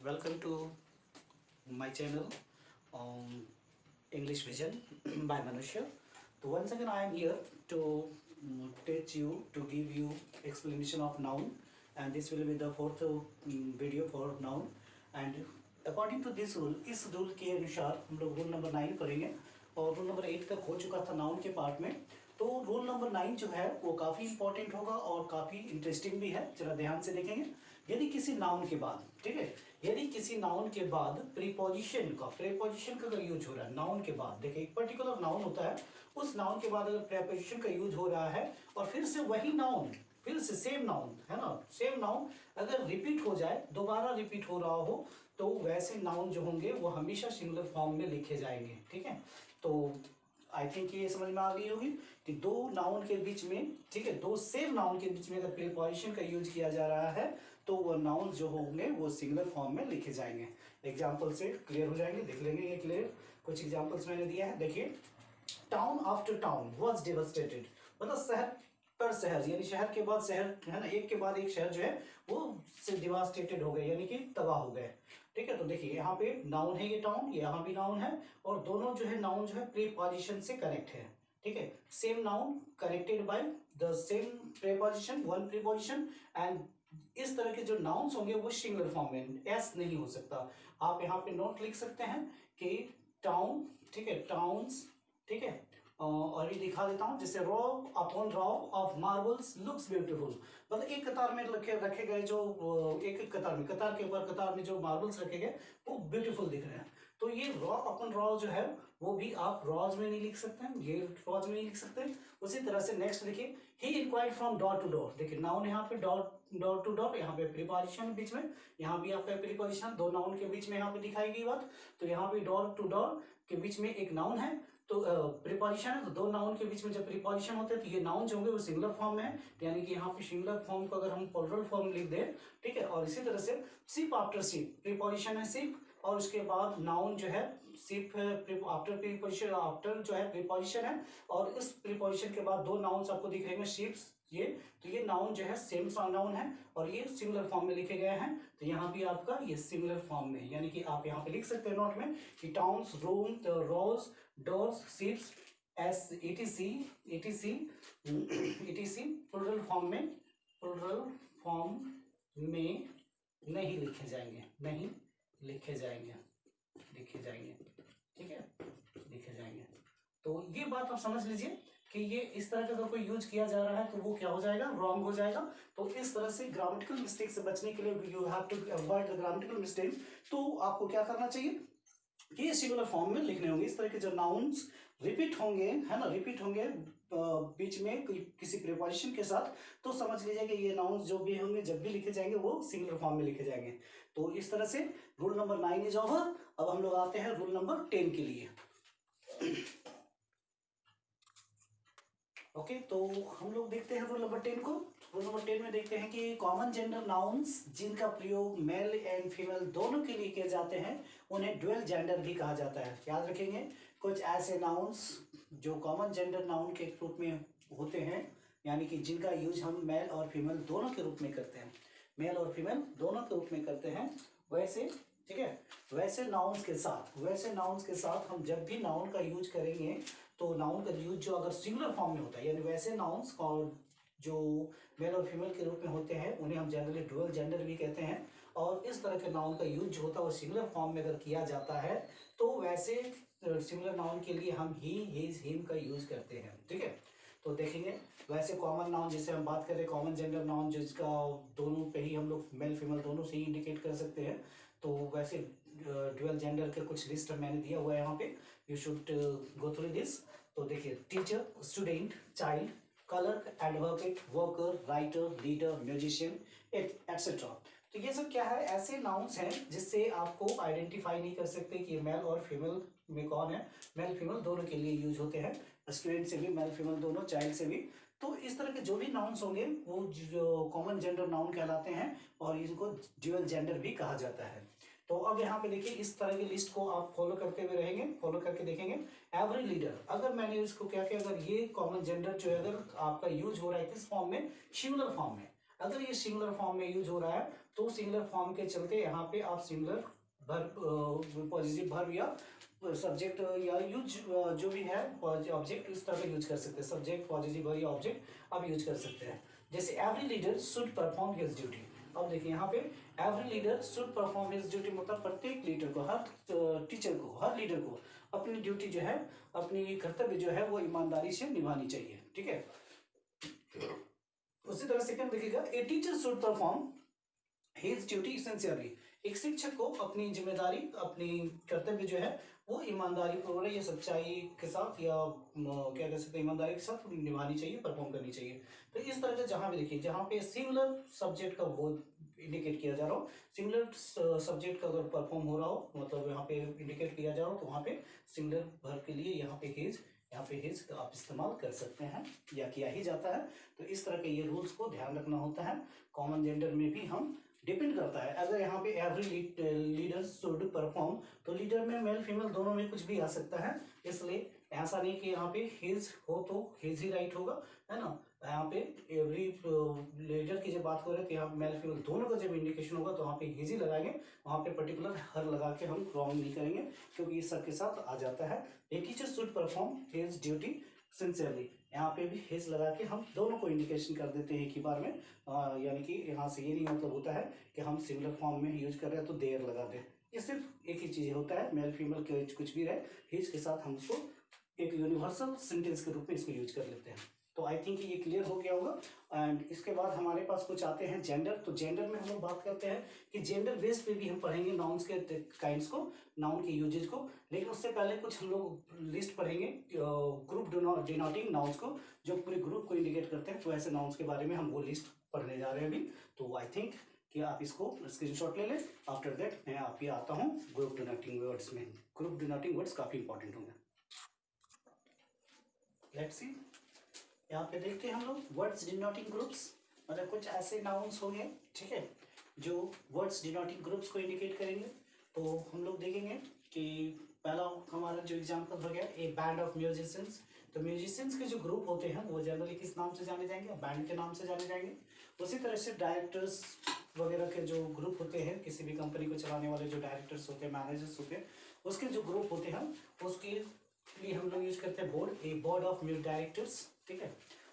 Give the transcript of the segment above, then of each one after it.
welcome to my channel English Vision by Manusha. So once again I am here to teach you, to give you explanation of noun, and this will be the fourth video for noun. And according to this rule, इस rule के अनुसार हम लोग rule number 9 पढ़ेंगे और rule number 8 तक हो चुका था नाउन के पार्ट में। तो रूल नंबर 9 जो है वो काफ़ी इंपॉर्टेंट होगा और काफ़ी इंटरेस्टिंग भी है। जरा ध्यान से देखेंगे। यदि किसी नाउन के बाद, ठीक है, यदि किसी नाउन के बाद प्रीपोजिशन का अगर यूज हो रहा है नाउन के बाद, देखिए एक पर्टिकुलर नाउन होता है, उस नाउन के बाद अगर प्रीपोजिशन का यूज हो रहा है और फिर से वही नाउन, फिर से सेम नाउन है ना, सेम नाउन अगर रिपीट हो जाए, दोबारा रिपीट हो रहा हो, तो वैसे नाउन जो होंगे वो हमेशा सिंगुलर फॉर्म में लिखे जाएंगे। ठीक है, तो आई थिंक ये समझ में आ गई होगी कि दो नाउन के बीच में, ठीक है, दो सेम नाउन के बीच में अगर प्रीपोजिशन का यूज किया जा रहा है तो वो नाउन जो होंगे वो सिंगुलर फॉर्म में लिखे जाएंगे। एग्जाम्पल से क्लियर हो जाएंगे, देख लेंगे ये क्लियर। कुछ एग्जाम्पल्स मैंने दिया है, देखिए। Town after town was devastated, मतलब शहर पर शहर, यानी शहर के बाद शहर है ना, एक के बाद एक शहर जो है वो डिवास्टेटेड हो गए, यानी कि तबाह हो गए। ठीक है, तो देखिए यहाँ पे नाउन है ये टाउन, यहाँ भी नाउन है और दोनों जो है नाउन जो है प्रीपोजिशन से कनेक्ट है। ठीक है, same noun connected by the same preposition, one preposition, and इस तरह के जो नाउन्स होंगे वो सिंगुलर फॉर्म में, एस नहीं हो सकता। आप यहाँ पे नोट लिख सकते हैं कि टाउन, ठीक है, टाउन्स, ठीक है, और ये दिखा देता हूँ, जैसे row upon row of marbles looks beautiful, मतलब एक कतार में रखे गए जो एक कतार के ऊपर कतार में जो मार्बल्स रखे गए वो ब्यूटीफुल दिख रहे हैं। तो ये रॉ अपन रॉ जो है वो भी आप रॉज में नहीं लिख सकते हैं, ये रॉज में नहीं लिख सकते। उसी तरह से नेक्स्ट देखिए, he inquired from door to door, देखिए नाउन यहाँ पे डोर टू डोर, यहाँ पे प्रीपोजिशन बीच में, यहाँ भी आपका प्रीपोजिशन, दो नाउन के बीच में यहाँ पे दिखाई गई बात। तो यहाँ पे डोर टू डोर के बीच में एक नाउन है, तो प्रीपोजिशन है, तो दो नाउन के बीच में जब प्रीपोजिशन होते हैं तो ये नाउन जो होंगे वो सिंगुलर फॉर्म में है, यानी कि यहाँ पे सिंगुलर फॉर्म को अगर हम प्लुरल फॉर्म लिख दें, ठीक है। और इसी तरह से शिप आफ्टर शिप, प्रीपोजिशन है शिप और उसके बाद नाउन जो है शिप आफ्टर प्रीपोजिशन, आफ्टर जो है प्रीपोजिशन है और इस प्रीपोजिशन के बाद दो नाउन्स आपको दिख रहे हैं शिप्स, ये, तो ये नाउन जो है सेम नाउन है और ये सिंगुलर फॉर्म में लिखे गए हैं। तो यहाँ भी आपका ये सिंगुलर फॉर्म में, यानी कि आप यहाँ पे लिख सकते हैं नोट में कि towns, room, rose, doors, ships, s etc plural form में नहीं लिखे जाएंगे, नहीं लिखे जाएंगे, लिखे जाएंगे, ठीक है, लिखे जाएंगे। तो ये बात आप समझ लीजिए कि ये इस तरह का अगर कोई यूज किया जा रहा है तो वो क्या हो जाएगा, रॉन्ग हो जाएगा। तो इस तरह से ग्रामेटिकल मिस्टेक से बचने के लिए you have to avoid the grammatical mistake. तो आपको क्या करना चाहिए कि ये सिंगुलर फॉर्म में लिखने होंगे। इस तरह के जो नाउन्स रिपीट होंगे, है ना, रिपीट होंगे बीच में किसी प्रीपोजिशन के साथ, तो समझ लीजिए कि ये नाउन्स जो भी होंगे जब भी लिखे जाएंगे वो सिंगुलर फॉर्म में लिखे जाएंगे। तो इस तरह से रूल नंबर 9 इज ओवर। अब हम लोग आते हैं रूल नंबर 10 के लिए। ओके, तो हम लोग देखते हैं रूल नंबर 10 को। रूल नंबर 10 में देखते हैं कि कॉमन जेंडर नाउन्स जिनका प्रयोग मेल एंड फीमेल दोनों के लिए किए जाते हैं उन्हें ड्यूअल जेंडर भी कहा जाता है। याद रखेंगे, कुछ ऐसे नाउन्स जो कॉमन जेंडर नाउन के रूप में होते हैं, यानी कि जिनका यूज हम मेल और फीमेल दोनों के रूप में करते हैं, मेल और फीमेल दोनों के रूप में करते हैं, वैसे, ठीक है, वैसे नाउन्स के साथ हम जब भी नाउन का यूज करेंगे तो नाउन का यूज जो अगर सिंगुलर फॉर्म में होता है, यानी वैसे नाउन्स और जो मेल और फीमेल के रूप में होते हैं उन्हें हम जनरली डुअल जेंडर भी कहते हैं। और इस तरह के नाउन का यूज जो होता है वो सिंगुलर फॉर्म में अगर किया जाता है तो वैसे सिंगुलर नाउन के लिए हम ही, हिज, हिम का यूज करते हैं। ठीक है, तो देखेंगे वैसे कॉमन नाउन जैसे हम बात कर रहे हैं कॉमन जेंडर नाउन जिसका दोनों पे ही हम लोग मेल फीमेल दोनों से ही इंडिकेट कर सकते हैं, तो वैसे ड्यूअल जेंडर के कुछ लिस्ट मैंने दिया हुआ है यहाँ पे, you should go through this. तो देखिए, teacher, student, child, clerk, advocate, worker, writer, leader, musician, etcetera. तो ये सब क्या है, ऐसे नाउन्स हैं जिससे आपको आइडेंटिफाई नहीं कर सकते कि ये मेल और फीमेल में कौन है। मेल फीमेल दोनों के लिए यूज होते हैं, स्टूडेंट से भी मेल फीमेल दोनों, चाइल्ड से भी। तो इस तरह के जो भी नाउन्स होंगे वो जो कॉमन जेंडर नाउन कहलाते हैं और इनको ड्यूअल जेंडर भी कहा जाता है। तो अब यहाँ पे देखिए, इस तरह की लिस्ट को आप फॉलो करते हुए रहेंगे, फॉलो करके देखेंगे। एवरी लीडर, अगर मैंने इसको क्या किया, अगर ये कॉमन जेंडर जो है अगर आपका यूज हो रहा है किस फॉर्म में, सिंगुलर फॉर्म में, अगर ये सिंगुलर फॉर्म में यूज हो रहा है तो सिंगुलर फॉर्म के चलते यहाँ पे आप सिंगुलर वर्ब, पॉजिटिव वर्ब या सब्जेक्ट या यूज जो भी है ऑब्जेक्ट इस तरह का यूज कर सकते हैं। सब्जेक्ट पॉजिटिव वर्ब या ऑब्जेक्ट आप यूज कर सकते हैं। जैसे every leader should perform his duty. अब देखिए यहाँ पे every leader should perform his duty मतलब प्रत्येक लीडर को, हर टीचर को, हर लीडर को अपनी ड्यूटी जो है, अपनी कर्तव्य जो है वो ईमानदारी से निभानी चाहिए। ठीक है। उसी तरह सेकंड देखिएगा, a teacher should perform his duty sincerely. एक शिक्षक को अपनी जिम्मेदारी, अपनी कर्तव्य जो है वो ईमानदारी पूर्वक या सच्चाई के साथ या क्या कह सकते हैं, ईमानदारी के साथ निभानी चाहिए, परफॉर्म करनी चाहिए। तो इस तरह से जहां भी देखिए, जहां पे सिंगुलर सब्जेक्ट का वो इंडिकेट किया जा रहा हो, सिंगुलर सब्जेक्ट का अगर परफॉर्म हो रहा हो, मतलब यहाँ पे इंडिकेट किया जा रहा हो, तो वहाँ पे सिंगुलर वर्ब के लिए यहाँ पे हिज, यहाँ पे हिज आप इस्तेमाल कर सकते हैं या किया ही जाता है। तो इस तरह के ये रूल्स को ध्यान रखना होता है। कॉमन जेंडर में भी हम डिपेंड करता है। अगर यहाँ पे एवरी लीडर शुड परफॉर्म, तो लीडर में मेल फीमेल दोनों में कुछ भी आ सकता है, इसलिए ऐसा नहीं कि यहाँ पे हिज हो तो हिज ही राइट होगा, है ना। यहाँ पे एवरी लीडर की जब बात हो रहे हैं तो यहाँ मेल फीमेल दोनों का जब इंडिकेशन होगा तो वहाँ पे हिज ही लगाएंगे, वहाँ पे पर्टिकुलर हर लगा के हम रॉन्ग नहीं करेंगे, क्योंकि ये सबके साथ आ जाता है। A teacher should perform his duty sincerely, यहाँ पे भी हिज लगा के हम दोनों को इंडिकेशन कर देते हैं एक ही बार में। यानी कि यहाँ से ये नहीं मतलब होता है कि हम सिंगुलर फॉर्म में यूज कर रहे हैं तो देर लगा दें। ये सिर्फ एक ही चीज होता है, मेल फीमेल के कुछ भी रहे, हिज के साथ हम उसको एक यूनिवर्सल सेंटेंस के रूप में इसको यूज कर लेते हैं। तो आई थिंक ये क्लियर हो गया होगा। एंड इसके बाद हमारे पास कुछ आते हैं जेंडर। तो जेंडर में हम लोग बात करते हैं कि जेंडर बेस पे भी हम पढ़ेंगे नाउन्स के काइंड्स को, नाउन के यूजेज को, लेकिन उससे पहले कुछ हम लोग लिस्ट पढ़ेंगे ग्रुप डिनोटिंग नाउन्स को, जो पूरे ग्रुप को इंडिकेट करते हैं। तो ऐसे नाउन्स के बारे में हम वो लिस्ट पढ़ने जा रहे हैं अभी। तो आई थिंक कि आप इसको स्क्रीनशॉट ले लें। आफ्टर दैट मैं आप ये आता हूँ ग्रुप डिनोटिंग वर्ड्स में। ग्रुप डिनोटिंग वर्ड्स काफी इंपॉर्टेंट होंगे। लेट्स सी, यहाँ पे देखते हैं हम लोग वर्ड्स डिनोटिंग ग्रुप्स, मतलब कुछ ऐसे नाउन्स होंगे, ठीक है, जो वर्ड्स डिनोटिंग ग्रुप्स को इंडिकेट करेंगे। तो हम लोग देखेंगे कि पहला हमारा जो एग्जांपल हो गया, ए बैंड ऑफ म्यूजिशियंस। तो म्यूजिशियंस के जो ग्रुप होते हैं वो जनरली किस नाम से जाने जाएंगे, बैंड के नाम से जाने जाएंगे। उसी तरह से डायरेक्टर्स वगैरह के जो ग्रुप होते हैं, किसी भी कंपनी को चलाने वाले जो डायरेक्टर्स होते हैं, मैनेजर्स होते हैं, उसके जो ग्रुप होते हैं उसके लिए हम लोग यूज करते हैं board, A board of music directors. ठीक है।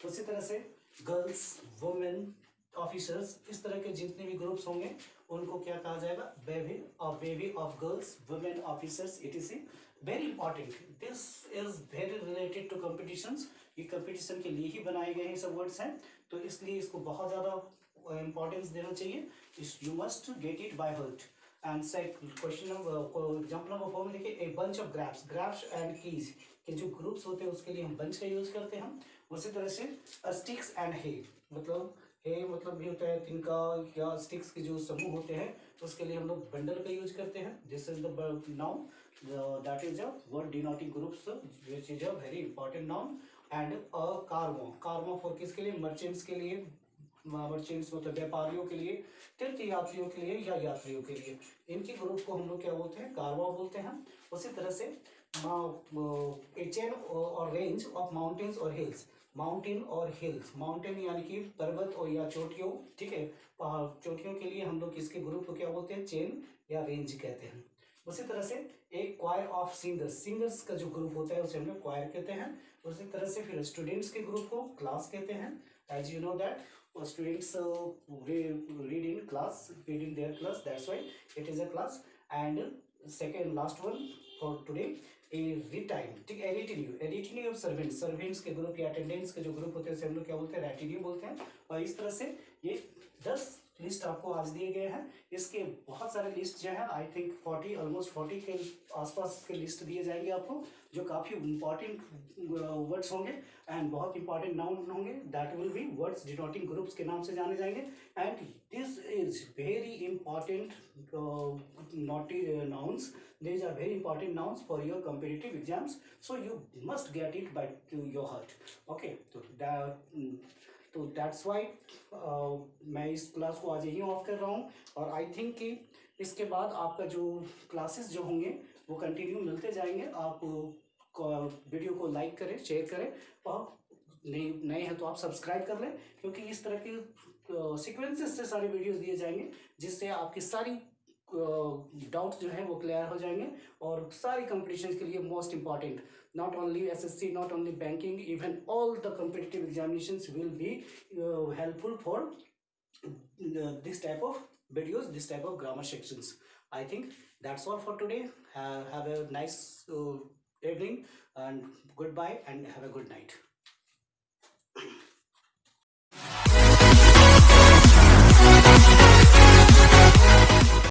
उसी तरह से गर्ल्स, वुमेन, ऑफिसर्स, इस तरह के जितने भी ग्रुप्स होंगे उनको क्या कहा जाएगा, baby of girls, women officers, etc। Very important, this is very related to competitions. ये कंपटीशन के लिए ही बनाए गए हैं सब वर्ड्स हैं, तो इसलिए इसको बहुत ज्यादा इंपॉर्टेंस देना चाहिए। You must get it by heart. And question number example number 4 में देखिए, a bunch of grapes, grapes and keys के जो ग्रुप्स होते हैं उसके लिए हम बंच का यूज करते हैं। उसी तरह से स्टिक्स एंड हे, मतलब हे मतलब भी होता है तिनका या स्टिक्स के जो समूह होते हैं उसके लिए हम लोग बंडल का यूज करते हैं। This is the noun that is a word denoting groups which is a very important noun. And a cargo, cargo for किसके लिए, मर्चेंट्स के लिए, मर्चेंट्स मतलब व्यापारियों के लिए, तीर्थ यात्रियों के लिए या यात्रियों के लिए, इनके ग्रुप को हम लोग क्या बोलते हैं, कारवा बोलते हैं। उसी तरह से ए चेन और रेंज ऑफ माउंटेन्स और हिल्स, माउंटेन और हिल्स, माउंटेन यानी कि पर्वत और या चोटियों, ठीक है, चोटियों के लिए हम लोग किसके ग्रुप को क्या बोलते हैं, चेन या रेंज कहते हैं। उसी तरह से एक क्वायर ऑफ सिंगर्स, सिंगर्स का जो ग्रुप होता है उसे हम लोग क्वायर कहते हैं। उसी तरह से फिर स्टूडेंट्स के ग्रुप को क्लास कहते हैं। As you know that students read in class, read in their class, that's why it is a class. And second last one for today, a retinue, ठीक है, retinue of servants, servants के group या attendants के जो group होते हैं उसे हम लोग क्या बोलते हैं, retinue बोलते हैं। और इस तरह से ये 10 लिस्ट आपको आज दिए गए हैं। इसके बहुत सारे लिस्ट जो है, आई थिंक 40, ऑलमोस्ट 40 के आसपास के लिस्ट दिए जाएंगे आपको, जो काफी इंपॉर्टेंट वर्ड्स होंगे एंड बहुत इंपॉर्टेंट नाउन होंगे, that will be words denoting groups के नाम से जाने जाएंगे। And this is very important nouns, these are very important nouns for your competitive exams, so you must get it by to your heart। okay, तो that's why मैं इस class को आज यहीं ऑफ कर रहा हूँ। और आई थिंक कि इसके बाद आपका जो क्लासेस जो होंगे वो कंटिन्यू मिलते जाएंगे। आप वीडियो को लाइक करें, शेयर करें और नए नए हैं तो आप सब्सक्राइब कर लें, क्योंकि इस तरह के सीक्वेंसेस से सारे वीडियोस दिए जाएंगे, जिससे आपकी सारी डाउट्स जो है वो क्लियर हो जाएंगे। और सारी कंपटीशन के लिए most important, not only SSC, not only banking, even all the competitive examinations will be helpful for this type of videos, this type of grammar sections. I think that's all for today. Have a nice evening, and goodbye, and have a good night.